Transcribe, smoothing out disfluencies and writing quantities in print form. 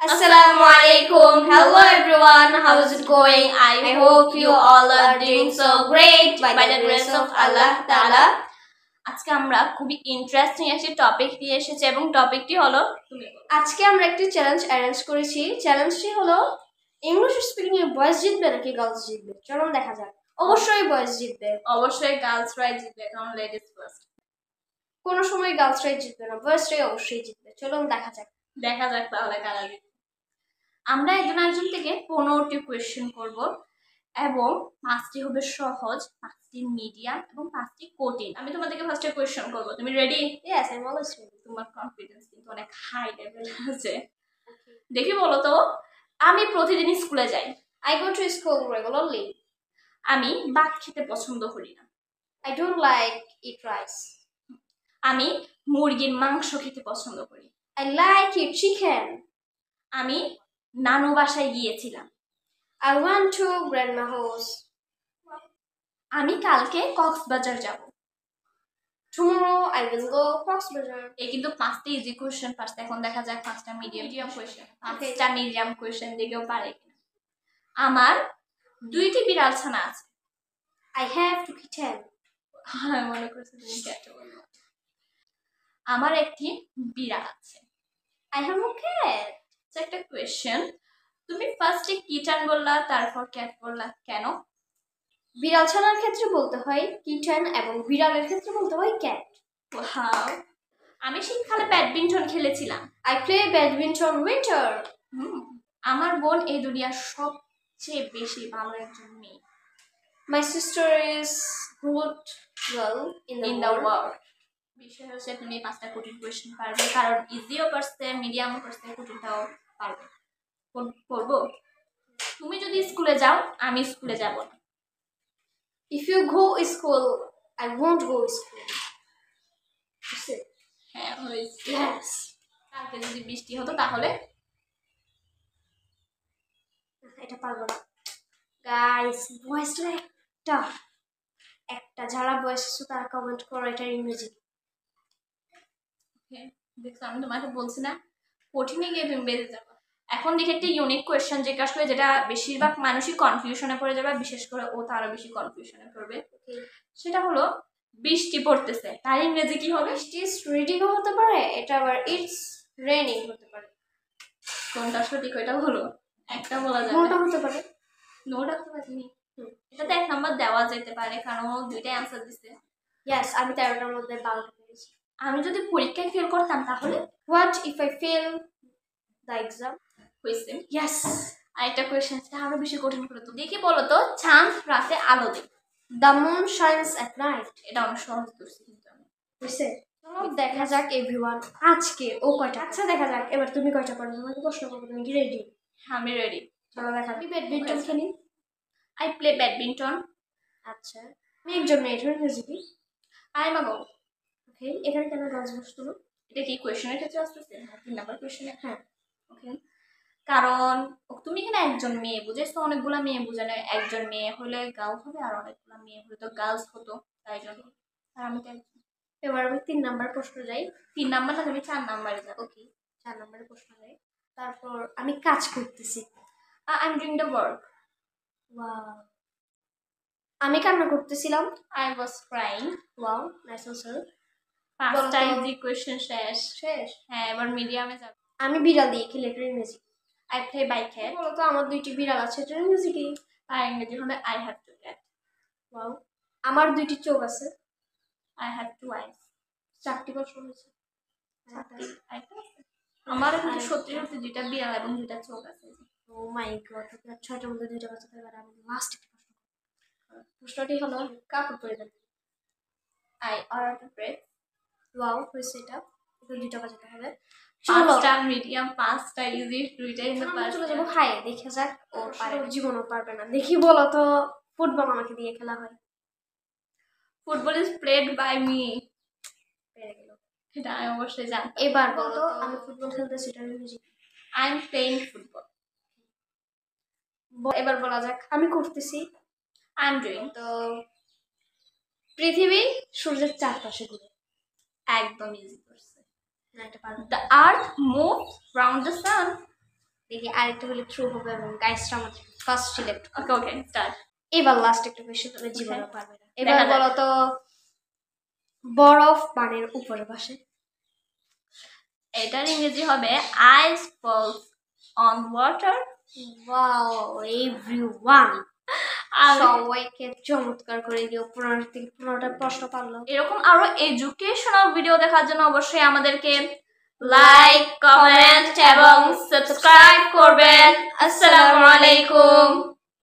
Assalamu alaikum. Hello everyone. How is it going? I hope you all are doing so great by the grace of Allah Taala. আজকে আমরা খুবই interesting একটি topic নিয়ে এসেছি এবং টপিকটি হলো আজকে আমরা একটি চ্যালেঞ্জ অ্যারেঞ্জ করেছি। চ্যালেঞ্জটি হলো ইংলিশ স্পিকিং এ বয়েজ জিতবে নাকি গার্লস জিতবে। চলুন দেখা যাক। অবশ্যই বয়েজ জিতবে, অবশ্যই গার্লসরাই জিতবে, কারণ লেডিস ফার্স্ট। কোনো সময় গার্লসরাই জিতবে না, বয়েজরাই অবশ্যই জিতবে। চলুন দেখা যাক তাহলে কারা জিতবে। আমরা একজন থেকে 15টি কোয়েশ্চেন করব এবং 5টি হবে সহজ, 5টি মিডিয়াম এবং 5টি কঠিন। আমি তোমাদেরকে ফার্স্টে কোয়েশ্চেন করব। তুমি ready? Yes, I am always ready. তোমার কনফিডেন্স কিন্তু অনেক হাই লেভেল আছে। দেখি বলো তো, আমি প্রতিদিন স্কুলে যাই। I go to school regularly. আমি ভাত খেতে পছন্দ করি না। I don't like eat rice. আমি মুরগির মাংস খেতে পছন্দ করি। I like it chicken. আমি নানু বাসায় গিয়েছিলাম। I went to grandma house. আমি কালকে কক্সবাজার যাব। Tomorrow I will go Cox's Bazar. এই কিন্তু 5টি ইজি কোশ্চেন ফার্স্ট। এখন দেখা যাক 5টা মিডিয়াম কোশ্চেন। 5টা মিডিয়াম কোশ্চেন দিকেও পারে কিনা। আমার 2টি বিড়াল ছানা আছে। I have 2 kittens. হ্যাঁ, মনে করছি তুমি ক্যাট বলবে। আমার একটি বিড়াল আছে। I have a cat. একটা কোয়েশ্চেন, তুমি ফার্স্টে কিটান বললা, তারপর ক্যাট বললা, কেন? বিড়াল ছানার ক্ষেত্রে বলতে হয় কিটান এবং বিড়ালের ক্ষেত্রে বলতে হয় ক্যাট। ওয়াও। আমি শীতকালে ব্যাডমিন্টন খেলেছিলাম। I play badminton winter. আমার বোন এই দুনিয়ার সবচেয়ে বেশি ভালো একজন মেয়ে। My sister is good girl in the world. বিষয় হচ্ছে তুমি 5টা কঠিন কোয়েশ্চেন পারবে, কারণ ইজিও পারছে, মিডিয়ামও পারছে, কঠিনটাও পারবে। করবো? তুমি যদি স্কুলে যাও, আমি স্কুলে যাব না। If you go school, I won't go school. হ্যাঁ, হয়েছে। ইয়েস। কালকে যদি বৃষ্টি হতো তাহলে এটা পারবো না। গাইস, ভয়েসটা একটা যারা ভয়েস আছে তারা কমেন্ট করো এটা ইংরেজি। ওকে, দেখো আমি তোমাকে বলছি না কঠিনে গিয়ে তুমি বেঁধে যাবো। এখন দেখি একটা ইউনিক কোয়েশ্চেন জিজ্ঞাসা করে, যেটা বেশিরভাগ মানুষই কনফিউশনে পড়ে যাবে, বিশেষ করে ও তো আরো বেশি কনফিউশনে পড়বে। সেটা হলো বৃষ্টি পড়তেছে, তার ইংরেজি কি হবে? বৃষ্টি ইজ রিডিং হতে পারে, এটা আবার ইটস রেইনিং হতে পারে। কোনটা সঠিক ওইটা বলো। একটা বলা যাবে, কোনটা হতে পারে? নোটা হতে পারে। এটাতে 1 নাম্বার দেওয়া যেতে পারে, কারণ 2টাই অ্যানসার দিছে। ইয়েস, আমি 13টার মধ্যে 12টা পেয়েছি। আমি যদি পরীক্ষায় ফেল করতাম তাহলে what if I fail the exam? হয়েছে। ইয়েস। আরেকটা কোয়েশ্চেন আরো বেশি কঠিন করে তো দেখি বলো তো, চাঁদ রাতে আলো দেয়। The moon shines at night. এটা অনেক সহজ করছি কিন্তু আমি। হয়েছে। দেখা যাক এভরিওয়ান আজকে ও কয়টা। আচ্ছা দেখা যাক এবার তুমি কয়টা পারো। তোমাকে প্রশ্ন করবো, তুমি কি রেডি? আমি রেডি। চলো দেখা। আমি ব্যাডমিন্টন খেলি। I play badminton. আচ্ছা, আমি একজন মেয়ে। এটার ইংরেজি কি? I am a girl. Okay, এখানে কেন গার্লস বসতো না? এটা কি কোয়েশ্চেনের ক্ষেত্রে আসতেছে? 3 নাম্বার কোয়েশ্চেনে। হ্যাঁ, ওকে। কারণ তুমি এখানে একজন মেয়ে বুঝেছো, অনেকগুলা মেয়ে বুঝে না। একজন মেয়ে হলে গার্ল হবে আর অনেকগুলা মেয়ে হলে তো গার্লস হতো, তাই জন্য। আর আমি তো একজন। এবার আমি 3 নাম্বার প্রশ্ন যাই। 3 নাম্বার না, আমি 4 নাম্বারে যাব। ওকে, 4 নাম্বারে প্রশ্ন যাই। তারপর আমি কাজ করতেছি। I am doing the work. Wow. আমি কান্না করতেছিলাম। I was crying. Wow, nice answer. 5টা ইজি কোয়েশ্চেন শেষ। হ্যাঁ, এবার মিডিয়ামে যাব। আমি বিড়াল দিয়ে খেলি, এটার ইংরেজি। I play by cat. বলো তো আমার 2টি বিড়াল আছে, এটার ইংরেজি কি? আর ইংরেজি হলো আই হ্যাভ 2 ক্যাট। ওয়াও। আমার 2টি চোখ আছে। আই হ্যাভ 2 আইস। 4টি প্রশ্ন হয়েছে। আমার সত্যি সত্যি 2টা বিড়াল এবং 2টা চোখ আছে। ও মাই গড, 6টার মধ্যে 2টা বাঁচাতে পারে। আমি লাস্ট একটা প্রশ্নটি হলো কাপড় পরে দেন। I order bread. ওয়াও, হয়েছে। এটা 2টা বাজাতে হবে। 5টা মিডিয়াম, 5টা ইজি, 2টাই কিন্তু পারবে। চলে যাবো হাই, দেখে যাক ও পারে। জীবনও পারবে না। দেখি বলো তো, ফুটবল আমাকে দিয়ে খেলা হয়। Football is played by me. পেরে গেল, এটা আমি অবশ্যই জানি। এবার বলো তো, আমি ফুটবল খেলতেছি, এটা ইংরেজি। I am playing football. এবার বলা যাক আমি করতেছি। I am doing. তো পৃথিবী সূর্যের চারপাশে ঘুরে। একদম ইজি করছে। না, এটা পারবে। The earth moves round the sun. দেখি আরেকটা হলে ট্রু হবে এবং গাইসটা আমাদের ফার্স্ট সিলেক্ট। ওকে ওকে স্টার্ট। এবার লাস্ট একটা কোশ্চেন, তুমি জীবনে পারবে না। এবার দেখা যাক। বলো তো বরফ পানির উপরে বসে। এটার ইংরেজি হবে ice falls on water. Wow everyone, সবাইকে চমৎকার করে দিও। 15 থেকে 15টা প্রশ্ন পারলো। এরকম আরো এডুকেশনাল ভিডিও দেখার জন্য অবশ্যই আমাদেরকে লাইক, কমেন্ট এবং সাবস্ক্রাইব করবেন। আসসালামু আলাইকুম।